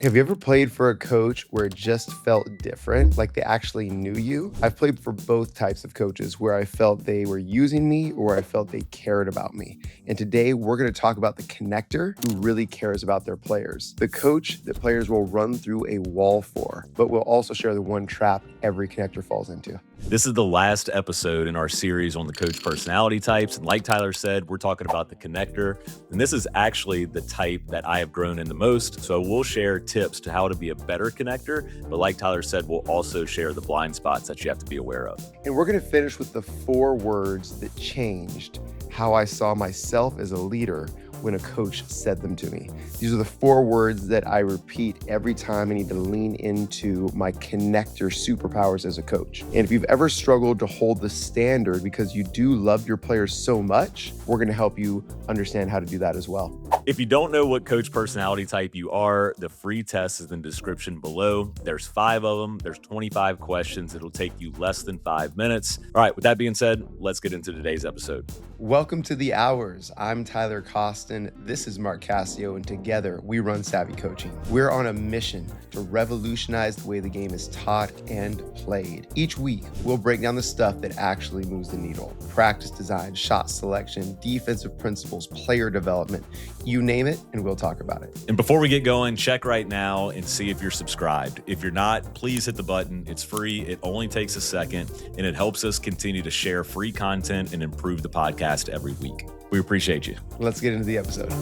Have you ever played for a coach where it just felt different, like they actually knew you? I've played for both types of coaches where I felt they were using me or I felt they cared about me. And today we're going to talk about the connector who really cares about their players, the coach that players will run through a wall for, but we'll also share the one trap every connector falls into. This is the last episode in our series on the coach personality types. And like Tyler said, we're talking about the connector. And this is actually the type that I have grown in the most. So we'll share tips to how to be a better connector. But like Tyler said, we'll also share the blind spots that you have to be aware of. And we're going to finish with the 4 words that changed how I saw myself as a leader when a coach said them to me. These are the 4 words that I repeat every time I need to lean into my connector superpowers as a coach. And if you've ever struggled to hold the standard because you do love your players so much, we're going to help you understand how to do that as well. If you don't know what coach personality type you are, the free test is in the description below. There's 5 of them. There's 25 questions. It'll take you less than 5 minutes. All right, with that being said, let's get into today's episode. Welcome to The Hours. I'm Tyler Costin. This is Mark Cassio, and together we run SAVI Coaching. We're on a mission to revolutionize the way the game is taught and played. Each week, we'll break down the stuff that actually moves the needle. Practice design, shot selection, defensive principles, player development, you name it, and we'll talk about it. And before we get going, check right now and see if you're subscribed. If you're not, please hit the button. It's free. It only takes a second, and it helps us continue to share free content and improve the podcast every week. We appreciate you. Let's get into the episode.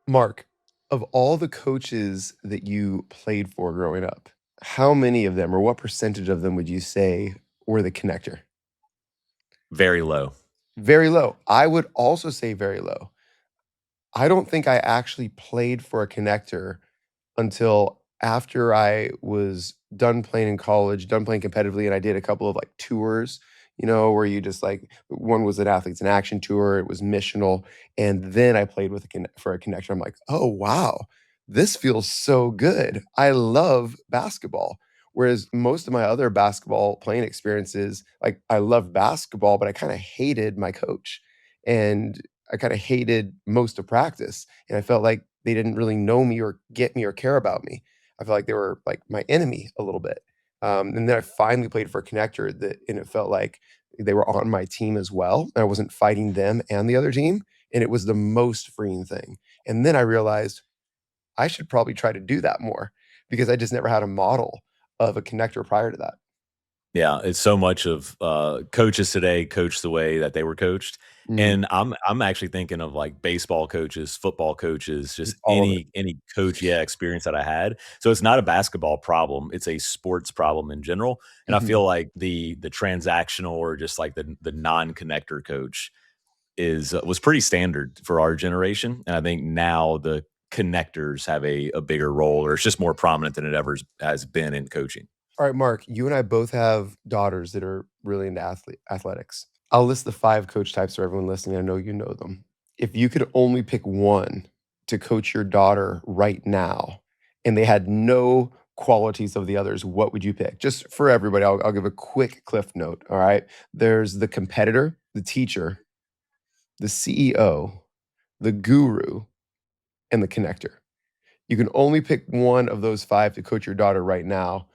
Mark, of all the coaches that you played for growing up, how many of them or what percentage of them would you say were the connector? Very low. Very low. I would also say very low. I don't think I actually played for a connector until after I was done playing in college, done playing competitively, and I did a couple of like tours, where you just like one was an athletes in action tour, it was missional, and then I played with for a connector. I'm like, oh wow, this feels so good. I love basketball. Whereas most of my other basketball playing experiences, like I loved basketball, but I kind of hated my coach. And I kind of hated most of practice. And I felt like they didn't really know me or get me or care about me. I felt like they were like my enemy a little bit. And then I finally played for a connector and it felt like they were on my team as well. And I wasn't fighting them and the other team. And it was the most freeing thing. And then I realized I should probably try to do that more because I just never had a model of a connector prior to that. Yeah, it's so much of coaches today coach the way that they were coached. Mm, And I'm actually thinking of like baseball coaches, football coaches, just all of it. any coach, experience that I had. So it's not a basketball problem; it's a sports problem in general. And I Mhm. feel like the transactional or just like the non connector coach is was pretty standard for our generation. And I think now the connectors have a bigger role, or it's just more prominent than it ever has been in coaching. All right, Mark, you and I both have daughters that are really into athletics. I'll list the 5 coach types for everyone listening. I know you know them. If you could only pick one to coach your daughter right now, and they had no qualities of the others, what would you pick? Just for everybody, I'll give a quick cliff note. All right. There's the competitor, the teacher, the CEO, the guru, and the connector. You can only pick one of those 5 to coach your daughter right now.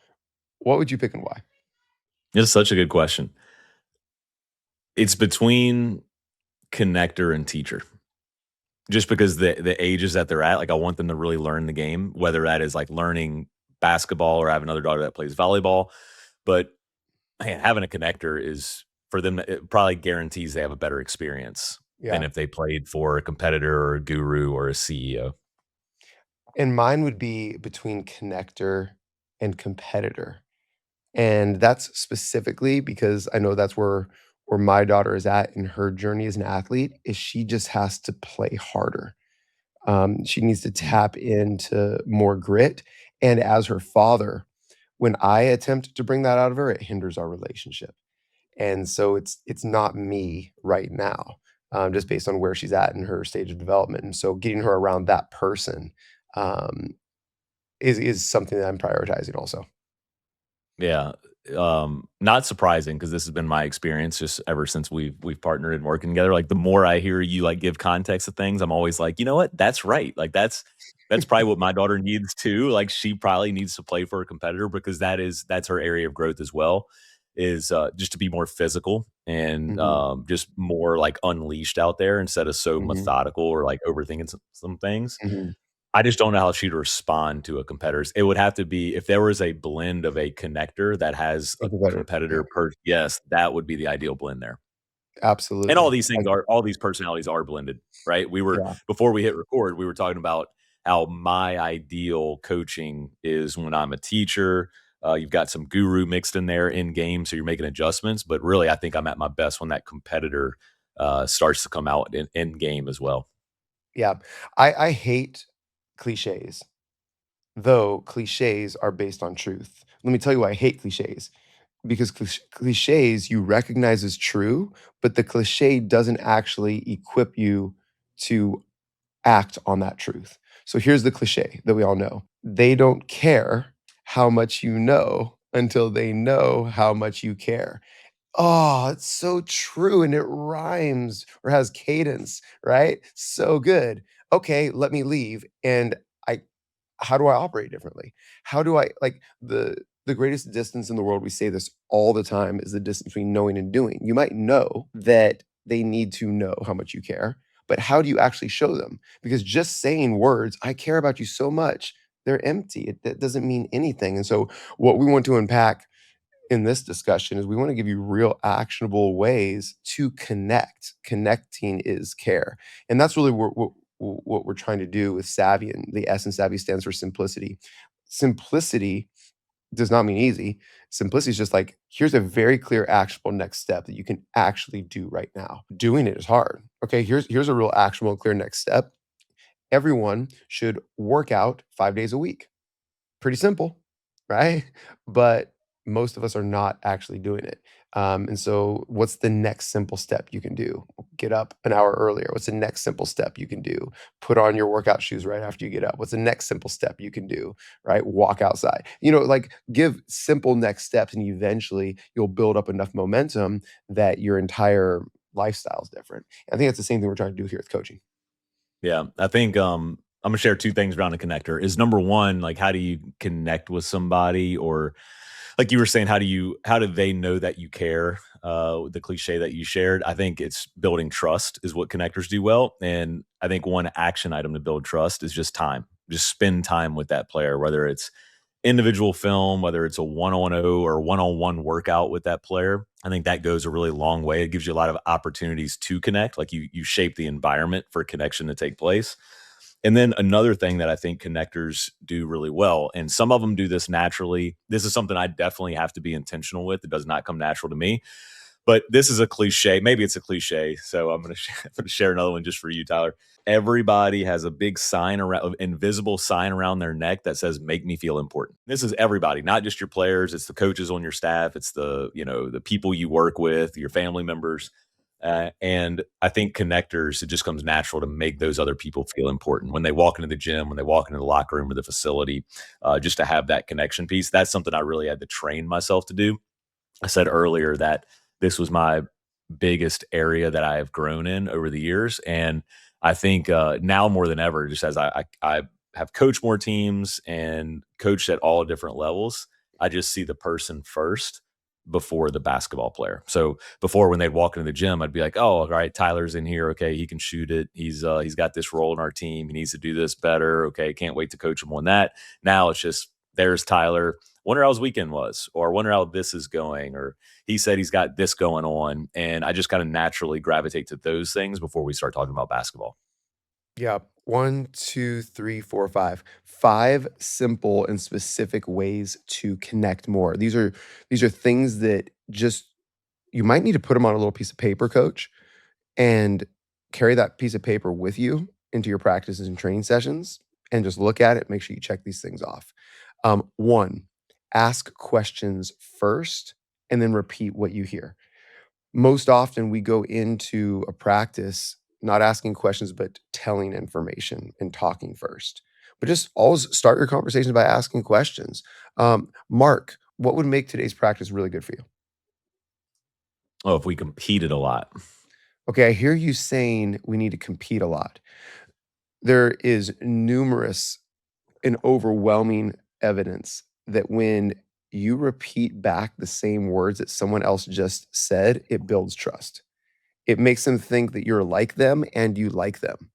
What would you pick and why? It's such a good question. It's between connector and teacher. Just because the ages that they're at, like, I want them to really learn the game, whether that is, like, learning basketball or I have another daughter that plays volleyball, but, man, having a connector is for them, it probably guarantees they have a better experience than Yeah. if they played for a competitor or a guru or a CEO. And mine would be between connector and competitor. And that's specifically because I know that's where my daughter is at in her journey as an athlete, is she just has to play harder. She needs to Mm. tap into more grit. And as her father, when I attempt to bring that out of her, it hinders our relationship. And so it's not me right now, just based on where she's at in her stage of development. And so getting her around that person um, is something that I'm prioritizing also. Yeah. Not surprising because this has been my experience just ever since we've partnered and working together. Like the more I hear you like give context to things, I'm always like, you know what? That's right. Like that's probably what my daughter needs too. Like she probably needs to play for a competitor because that's her area of growth as well. Is just to be more physical and Mhm, just more like unleashed out there instead of so mhm, methodical or like overthinking some things. mhm. I just don't know how she'd respond to a competitor's. It would have to be if there was a blend of a connector that has a Empathetic, yeah, competitor per yes, that would be the ideal blend there. And all absolutely. these things are all these personalities are blended, right? We were Yeah, before we hit record, we were talking about how my ideal coaching is when I'm a teacher. You've got some guru mixed in there in game, so you're making adjustments. But really, I think I'm at my best when that competitor starts to come out in game as well. yeah. I hate cliches, though cliches are based on truth. Let me tell you why I hate cliches. Because cliches you recognize as true, but the cliche doesn't actually equip you to act on that truth. So here's the cliche that we all know. They don't care how much you know until they know how much you care. Oh, it's so true, and it rhymes or has cadence, right? So good. Okay, let me leave, and I how do I operate differently? How do I like the greatest distance in the world, we say this all the time, is the distance between knowing and doing. You might know that they need to know how much you care, but how do you actually show them? Because just saying words, "I care about you so much," they're empty. That doesn't mean anything. And so what we want to unpack in this discussion is we want to give you real actionable ways to connect. Connecting is care. And that's really what we're trying to do with savvy, and the S in savvy stands for simplicity. Simplicity does not mean easy. Simplicity is just like, here's a very clear, actionable next step that you can actually do right now. Doing it is hard. Okay, here's a real actionable, clear next step. Everyone should work out 5 days a week. Pretty simple, right? But most of us are not actually doing it. And so, what's the next simple step you can do? Get up an hour earlier. What's the next simple step you can do? Put on your workout shoes right after you get up. What's the next simple step you can do? Right? Walk outside. Like give simple next steps, and eventually you'll build up enough momentum that your entire lifestyle is different. I think that's the same thing we're trying to do here with coaching. Yeah, I think I'm gonna share two things around a connector. Is number one, like how do you connect with somebody, or like you were saying, how do they know that you care? The cliche that you shared, I think it's building trust is what connectors do well. And I think one action item to build trust is just time. Just spend time with that player, whether it's individual film, whether it's a one-on-0 or one-on-one workout with that player. I think that goes a really long way. It gives you a lot of opportunities to connect. Like you shape the environment for connection to take place. And then another thing that I think connectors do really well, and some of them do this naturally. This is something I definitely have to be intentional with. It does not come natural to me. But this is a cliche. Maybe it's a cliche. So I'm going to share another one just for you, Tyler. Everybody has a big sign around, invisible sign around their neck that says "Make me feel important." This is everybody, not just your players. It's the coaches on your staff. It's the people you work with, your family members. And I think connectors, it just comes natural to make those other people feel important when they walk into the gym, when they walk into the locker room or the facility, just to have that connection piece. That's something I really had to train myself to do. I said earlier that this was my biggest area that I have grown in over the years, and I think now more than ever, just as I have coached more teams and coached at all different levels, I just see the person first before the basketball player. So before, when they'd walk into the gym, I'd be like, "Oh, all right, Tyler's in here. Okay, he can shoot it. He's got this role in our team. He needs to do this better. Okay, can't wait to coach him on that." Now it's just there's Tyler. Wonder how his weekend was, or wonder how this is going, or he said he's got this going on. And I just kind of naturally gravitate to those things before we start talking about basketball. Yeah. One, two, three, four, five. Five simple and specific ways to connect more. These are things that just you might need to put them on a little piece of paper, coach, and carry that piece of paper with you into your practices and training sessions and just look at it, make sure you check these things off. One, ask questions first and then repeat what you hear. Most often we go into a practice not asking questions, but telling information and talking first. But just always start your conversations by asking questions. Mark, What would make today's practice really good for you? Oh, if we competed a lot. Okay, I hear you saying we need to compete a lot. There is numerous and overwhelming evidence that when you repeat back the same words that someone else just said, it builds trust. It makes them think that you're like them and you like them.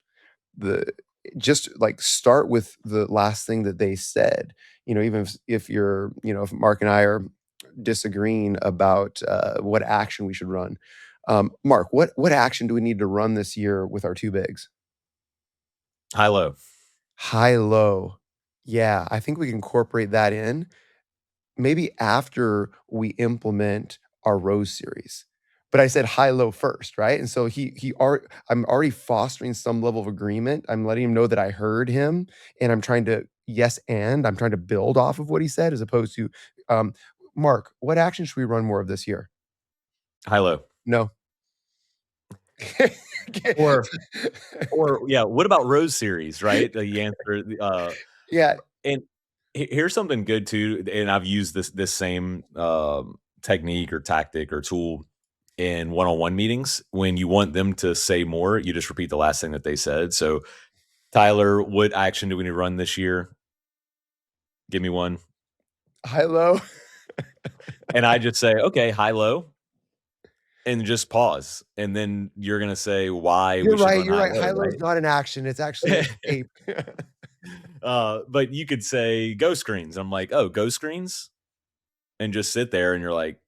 The Just like start with the last thing that they said. Even if you're, if Mark and I are disagreeing about what action we should run. Mark, what action do we need to run this year with our two bigs? High low. High low. Yeah, I think we can incorporate that in maybe after we implement our rose series. But I said high low first, right? And so I'm already fostering some level of agreement. I'm letting him know that I heard him and I'm trying to build off of what he said as opposed to um Mark, what action should we run more of this year? High low. No. Or yeah, what about Rose series, right? The answer, Yeah, and here's something good too, and I've used this same technique or tactic or tool in one-on-one meetings. When you want them to say more, you just repeat the last thing that they said. So, Tyler, what action do we need to run this year? Give me one. high low. And I just say, okay, high low, and just pause. And then you're gonna say why we should run You're high right. low, High low is right? not an action. It's actually an escape. But you could say go screens. I'm like, oh, go screens, and just sit there, and you're like,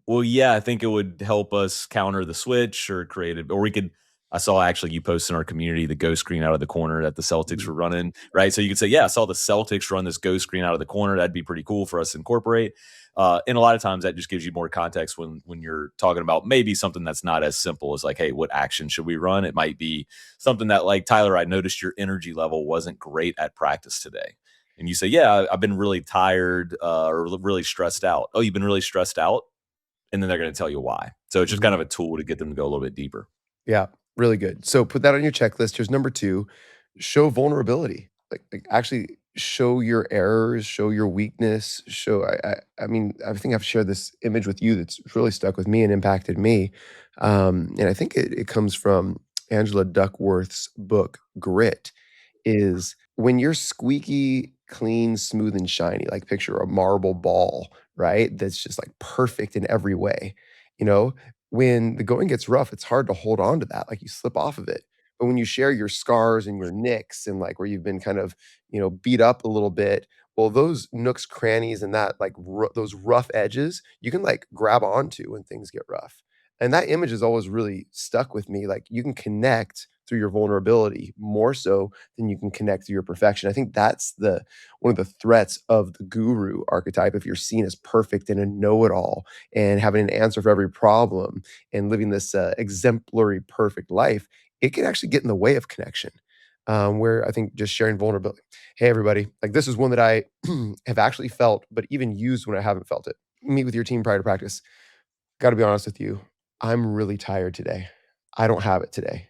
well, yeah, I think it would help us counter the switch or create it, or we could. I saw actually you post in our community the go screen out of the corner that the Celtics Mhm, were running, right? So you could say, yeah, I saw the Celtics run this go screen out of the corner. That'd be pretty cool for us to incorporate. And a lot of times that just gives you more context when you're talking about maybe something that's not as simple as like, hey, what action should we run? It might be something that like Tyler, I noticed your energy level wasn't great at practice today. And you say, yeah, I've been really tired or really stressed out. Oh, you've been really stressed out? And then they're going to tell you why. So it's just kind mhm. of a tool to get them to go a little bit deeper. Yeah, really good. So put that on your checklist. Here's number 2, show vulnerability. Like actually show your errors, show your weakness, show I mean, I think I've shared this image with you that's really stuck with me and impacted me. And I think it comes from Angela Duckworth's book, Grit, is when you're squeaky, clean, smooth, and shiny, like picture a marble ball, right? That's just like perfect in every way. You know, when the going gets rough, it's hard to hold on to that. Like you slip off of it. But when you share your scars and your nicks and like where you've been kind of, beat up a little bit, well, those nooks, crannies, and that like those rough edges, you can like grab onto when things get rough. And that image has always really stuck with me. Like you can connect through your vulnerability more so than you can connect through your perfection. I think that's the one of the threats of the guru archetype. If you're seen as perfect and a know-it-all and having an answer for every problem and living this exemplary perfect life, it can actually get in the way of connection. Where I think just sharing vulnerability. Hey, everybody, like this is one that I have actually felt, but even used when I haven't felt it. Meet with your team prior to practice. Got to be honest with you. I'm really tired today. I don't have it today.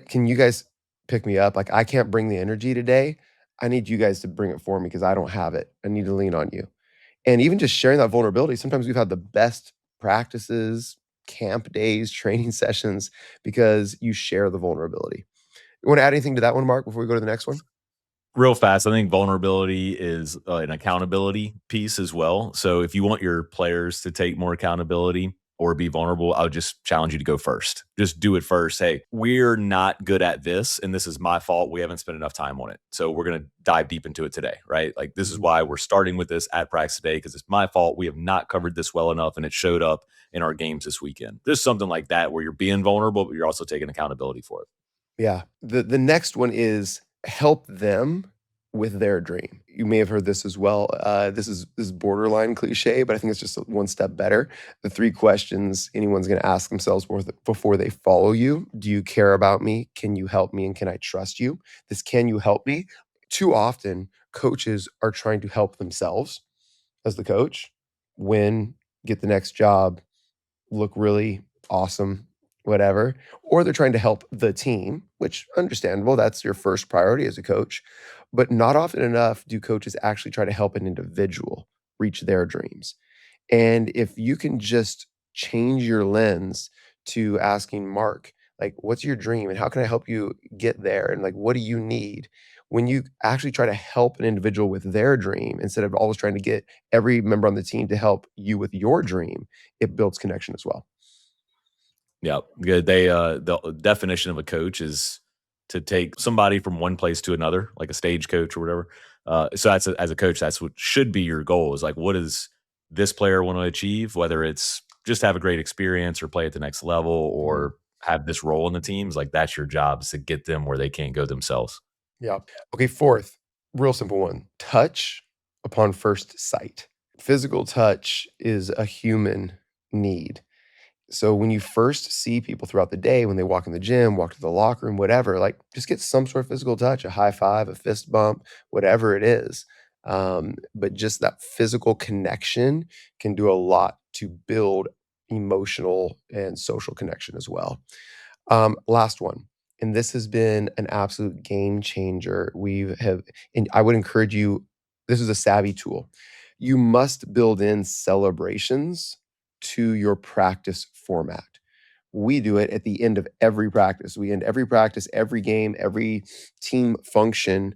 Can you guys pick me up? Like, I can't bring the energy today. I need you guys to bring it for me because I don't have it. I need to lean on you. And even just sharing that vulnerability, sometimes we've had the best practices, camp days, training sessions because you share the vulnerability. You want to add anything to that one, Mark, before we go to the next one? Real fast, I think vulnerability is an accountability piece as well. So if you want your players to take more accountability or be vulnerable, I would just challenge you to go first. Just do it first. Hey, we're not good at this, and this is my fault. We haven't spent enough time on it. So we're going to dive deep into it today, right? Like, this is Mhm. why we're starting with this at practice today because it's my fault. We have not covered this well enough, and it showed up in our games this weekend. Just something like that where you're being vulnerable, but you're also taking accountability for it. Yeah. The next one is help them with their dream. You may have heard this as well. This is borderline cliche, but I think it's just one step better. The 3 questions anyone's gonna ask themselves before they follow you. Do you care about me? Can you help me? And can I trust you? This "Can you help me?" Too often, coaches are trying to help themselves as the coach, win, get the next job, look really awesome, whatever, or they're trying to help the team, which understandable, that's your first priority as a coach. But not often enough do coaches actually try to help an individual reach their dreams. And if you can just change your lens to asking Mark, like, what's your dream and how can I help you get there? And like, what do you need? When you actually try to help an individual with their dream instead of always trying to get every member on the team to help you with your dream, it builds connection as well. Yeah, good. The definition of a coach is to take somebody from one place to another, like a stage coach or whatever. So as a coach, that's what should be your goal is like, what does this player want to achieve? Whether it's just have a great experience or play at the next level Mhm. or have this role in the teams, like that's your job is to get them where they can't go themselves. Yeah. Okay, fourth, real simple one. Touch upon first sight. Physical touch is a human need. So when you first see people throughout the day, when they walk in the gym, walk to the locker room, whatever, like just get some sort of physical touch, a high five, a fist bump, whatever it is. But just that physical connection can do a lot to build emotional and social connection as well. Last one, and this has been an absolute game changer. And I would encourage you, this is a savvy tool. You must build in celebrations to your practice format. We do it at the end of every practice. We end every practice, every game, every team function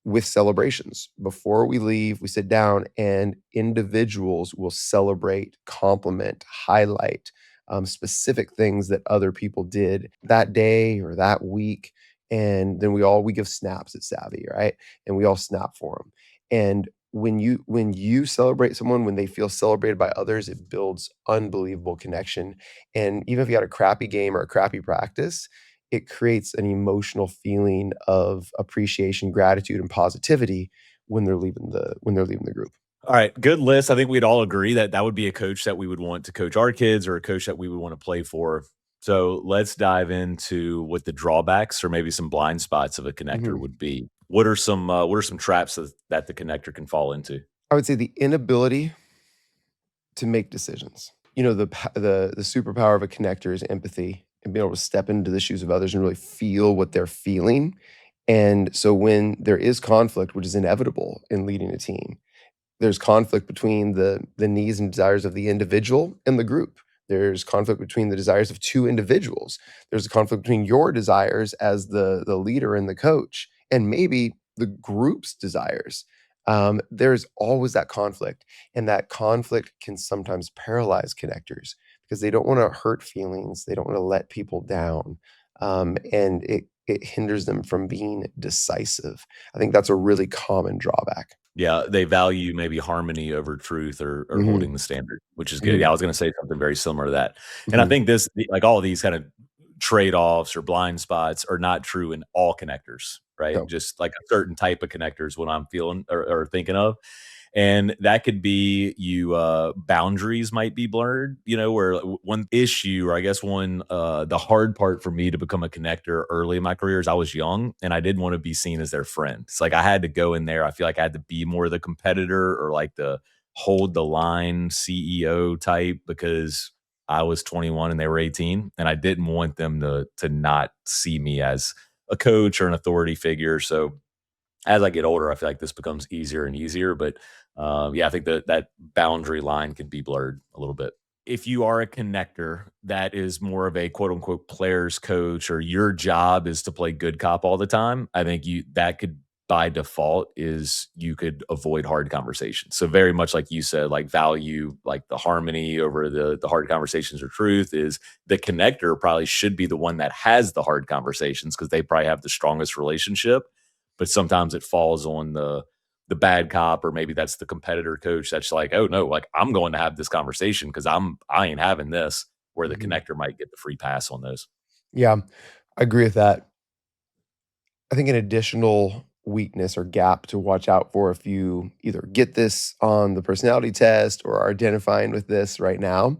with celebrations. Before we leave, we sit down and individuals will celebrate, compliment, highlight specific things that other people did that day or that week. And then we give snaps at Savvy, right? And we all snap for them. And when you celebrate someone, when they feel celebrated by others, it builds unbelievable connection. And even if you had a crappy game or a crappy practice, it creates an emotional feeling of appreciation, gratitude, and positivity when they're leaving the group. All right, good list. I think we'd all agree that that would be a coach that we would want to coach our kids or a coach that we would want to play for. So let's dive into what the drawbacks or maybe some blind spots of a connector Mhm. would be. What are some traps that the connector can fall into? I would say the inability to make decisions. The superpower of a connector is empathy and being able to step into the shoes of others and really feel what they're feeling. And so when there is conflict, which is inevitable in leading a team, there's conflict between the needs and desires of the individual and the group. There's conflict between the desires of 2 individuals. There's a conflict between your desires as the leader and the coach, and maybe the group's desires. There's always that conflict, and that conflict can sometimes paralyze connectors because they don't wanna hurt feelings, they don't wanna let people down, and it hinders them from being decisive. I think that's a really common drawback. Yeah, they value maybe harmony over truth or Mhm. holding the standard, which is good. Yeah, Mhm, I was gonna say something very similar to that. And I mhm. think like all of these kind of trade-offs or blind spots are not true in all connectors, right? No. Just like a certain type of connector is what I'm feeling or thinking of. And that could be boundaries might be blurred, where one issue, or I guess the hard part for me to become a connector early in my career is I was young and I didn't want to be seen as their friend. It's like I had to go in there. I feel like I had to be more the competitor or like the hold the line CEO type because I was 21 and they were 18 and I didn't want them to not see me as a coach or an authority figure. So as I get older, I feel like this becomes easier and easier. But yeah, I think that boundary line can be blurred a little bit. If you are a connector that is more of a quote unquote players coach, or your job is to play good cop all the time, I think you that could by default is you could avoid hard conversations. So very much like you said, like value like the harmony over the hard conversations or truth is the connector probably should be the one that has the hard conversations because they probably have the strongest relationship, but sometimes it falls on the bad cop or maybe that's the competitor coach that's like, oh no, like I'm going to have this conversation because I ain't having this, where the Mhm. connector might get the free pass on those. Yeah, I agree with that. I think an additional weakness or gap to watch out for if you either get this on the personality test or are identifying with this right now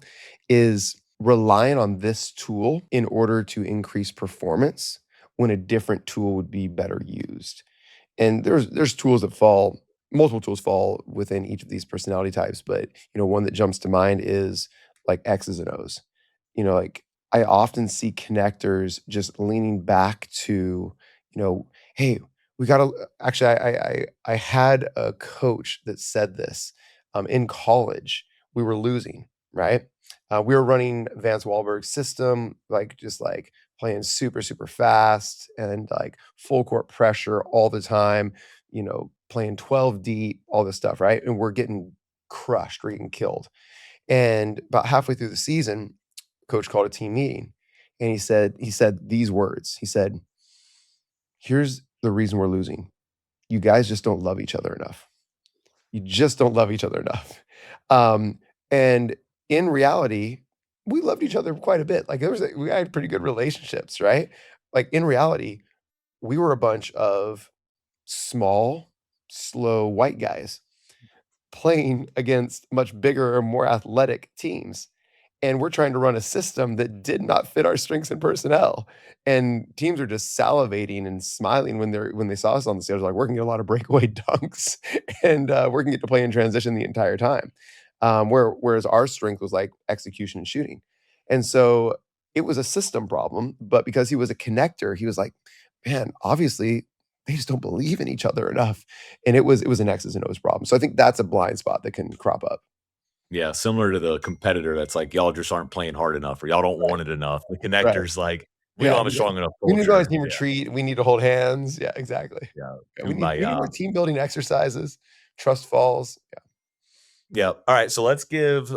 is relying on this tool in order to increase performance when a different tool would be better used. And there's tools that fall multiple tools fall within each of these personality types, but, one that jumps to mind is, like, X's and O's. Like, I often see connectors just leaning back to, "Hey, we gotta" actually, I had a coach that said this. in college, we were losing, right? We were running Vance Wahlberg's system, like just like playing super, super fast and like full court pressure all the time, playing 12 deep, all this stuff, right? And we're getting crushed, we're getting killed. And about halfway through the season, coach called a team meeting and he said these words. He said, "Here's the reason we're losing. You guys just don't love each other enough. You just don't love each other enough." Um, and in reality, we loved each other quite a bit. Like we had pretty good relationships, right? Like in reality, we were a bunch of small, slow white guys playing against much bigger and more athletic teams. And we're trying to run a system that did not fit our strengths and personnel. And teams are just salivating and smiling when they saw us on the stage. Like, we're gonna get a lot of breakaway dunks, and we're gonna get to play in transition the entire time. Whereas our strength was like execution and shooting. And so it was a system problem, but because he was a connector, he was like, man, obviously they just don't believe in each other enough. And it was an X's and O's problem. So I think that's a blind spot that can crop up. Yeah, similar to the competitor that's like, "Y'all just aren't playing hard enough," or "Y'all don't Right. want it enough." The Right. connector's like, "We don't Yeah, have a yeah. strong enough We need to go on a culture." team Yeah, retreat. We need to hold hands. Yeah, exactly. yeah, Yeah, we need we need more kumbaya. team building exercises, trust falls. Yeah, Yeah. All right. So let's give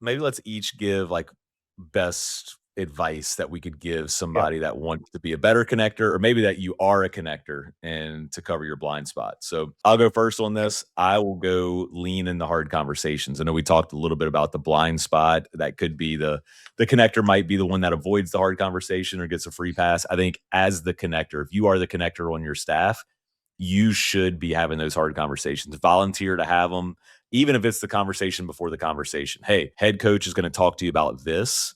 maybe let's each give like best advice that we could give yeah, somebody that wants to be a better connector, or maybe that you are a connector and to cover your blind spot. So I'll go first on this. I will go lean in the hard conversations. I know we talked a little bit about the blind spot. That could be the connector might be the one that avoids the hard conversation or gets a free pass. I think as the connector, if you are the connector on your staff, you should be having those hard conversations. Volunteer to have them, even if it's the conversation before the conversation. Hey, head coach is going to talk to you about this.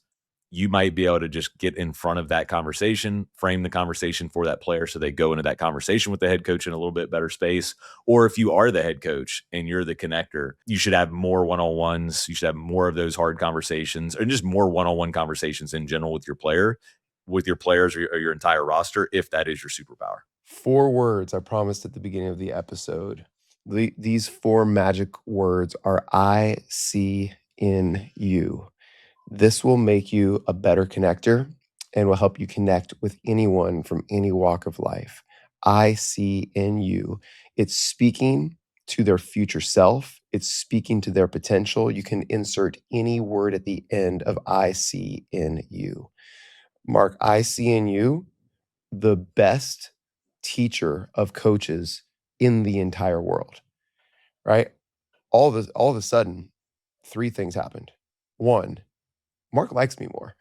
You might be able to just get in front of that conversation, frame the conversation for that player so they go into that conversation with the head coach in a little bit better space. Or if you are the head coach and you're the connector, you should have more one on ones. You should have more of those hard conversations and just more one on one conversations in general with your player, with your players or your entire roster, if that is your superpower. 4 words I promised at the beginning of the episode. These 4 magic words are "I see in you." This will make you a better connector and will help you connect with anyone from any walk of life. I see in you. It's speaking to their future self, it's speaking to their potential. You can insert any word at the end of "I see in you." Mark, I see in you the best teacher of coaches in the entire world, right? All of a sudden, 3 things happened. 1, Mark likes me more.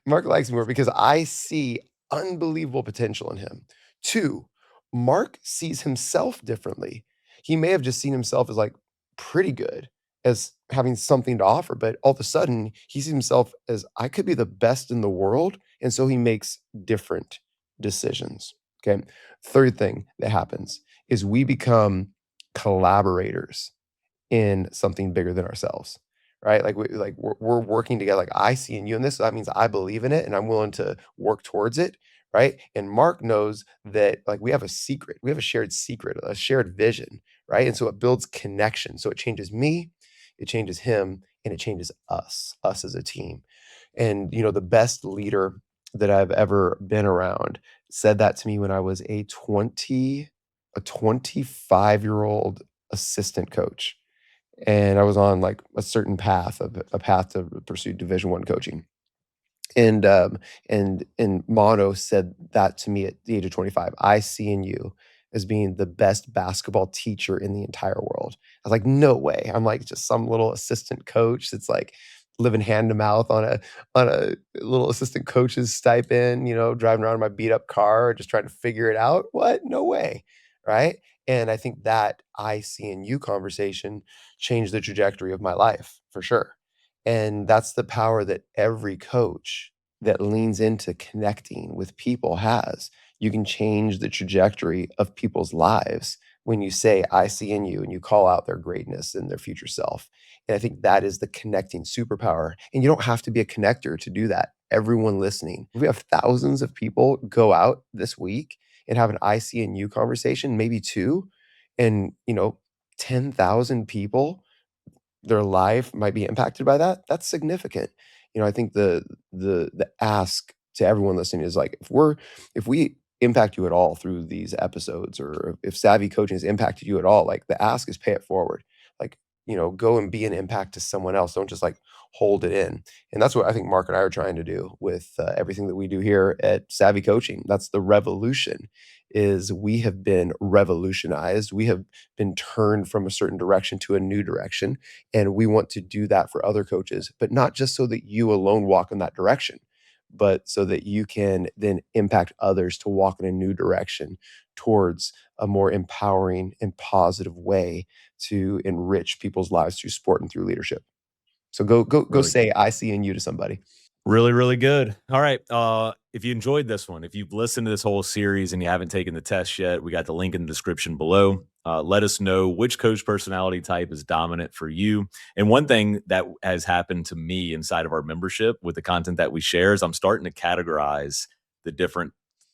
Mark likes me more because I see unbelievable potential in him. 2, Mark sees himself differently. He may have just seen himself as like pretty good, as having something to offer, but all of a sudden he sees himself as I could be the best in the world. And so he makes different decisions. Okay. Third thing that happens is we become collaborators in something bigger than ourselves, right? We're working together. Like, I see in you in this, so that means I believe in it and I'm willing to work towards it, right? And Mark knows that like we have a secret, we have a secret, a shared vision, right? And so it builds connection. So it changes me, it changes him, and it changes us as a team. And the best leader that I've ever been around said that to me when I was a 25-year-old assistant coach, and I was on like a certain path, a path to pursue Division 1 coaching. And Mono said that to me at the age of 25. I see in you as being the best basketball teacher in the entire world. I was like, no way. I'm like just some little assistant coach that's like living hand to mouth on a little assistant coach's stipend, driving around in my beat up car, just trying to figure it out. What? No way. Right. And I think that I see in you conversation changed the trajectory of my life for sure. And that's the power that every coach that leans into connecting with people has. You can change the trajectory of people's lives when you say, I see in you, and you call out their greatness and their future self. And I think that is the connecting superpower. And you don't have to be a connector to do that. Everyone listening, if we have thousands of people go out this week and have an I see in you conversation, maybe 2, and 10,000 people their life might be impacted by that, that's significant. I think the ask to everyone listening is like, if we impact you at all through these episodes, or if Savvy Coaching has impacted you at all, like, the ask is pay it forward. Like, go and be an impact to someone else. Don't just, like, hold it in. And that's what I think Mark and I are trying to do with, everything that we do here at Savvy Coaching. That's the revolution, is we have been revolutionized. We have been turned from a certain direction to a new direction, and we want to do that for other coaches, but not just so that you alone walk in that direction, but so that you can then impact others to walk in a new direction towards a more empowering and positive way to enrich people's lives through sport and through leadership. So go Really say I see in you to somebody. Really, really good. All right. If you enjoyed this one, if you've listened to this whole series and you haven't taken the test yet, we got the link in the description below. Let us know which coach personality type is dominant for you. And one thing that has happened to me inside of our membership with the content that we share is I'm starting to categorize the different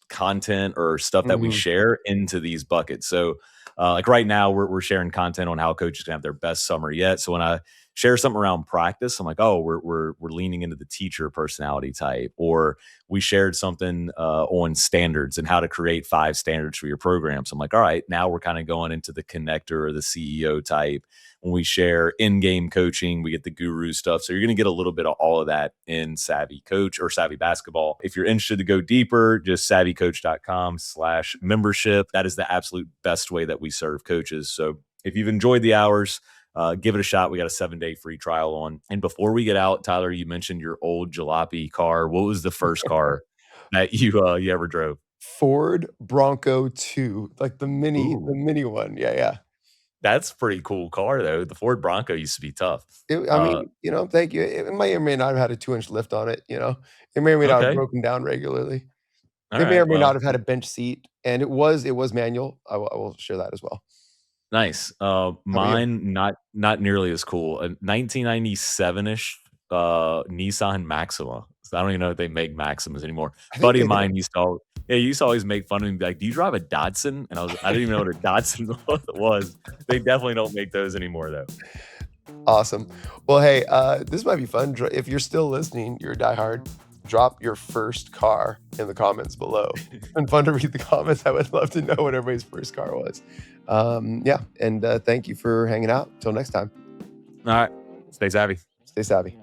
content or stuff that we Mhm. share into these buckets. So, like right now, we're sharing content on how coaches can have their best summer yet. So when I share something around practice, I'm like, oh, we're leaning into the teacher personality type, or we shared something on standards and how to create 5 standards for your program. So I'm like, all right, now we're kind of going into the connector or the CEO type. When we share in-game coaching, we get the guru stuff. So you're going to get a little bit of all of that in Savvy Coach or Savvy Basketball. If you're interested to go deeper, just savvycoach.com/membership. That is the absolute best way that we serve coaches. So if you've enjoyed the hours, give it a shot. We got a 7-day free trial on. And before we get out, Tyler, you mentioned your old jalopy car. What was the first car that you ever drove? Ford Bronco 2, like the Ooh, mini one. Yeah, yeah. that's a pretty cool car though. The Ford Bronco used to be tough. I Uh, mean, thank you. It may or may not have had a 2-inch lift on it, you know? It may or may not have okay, broken down regularly. all It may right. or may not Well, have had a bench seat, and it was manual. I will share that as well. nice. How about you? Mine not nearly as cool. A 1997-ish Nissan Maxima. So I don't even know if they make Maximas anymore. I think Buddy they of do. mine used to always make fun of me, and be like, "Do you drive a Datsun?" And I didn't even know what a Datsun was. They definitely don't make those anymore though. Awesome. Well, hey, this might be fun. If you're still listening, you're a diehard, drop your first car in the comments below. It's been fun to read the comments. I would love to know what everybody's first car was. Yeah, and thank you for hanging out. Till next time, All right. Stay savvy. stay savvy.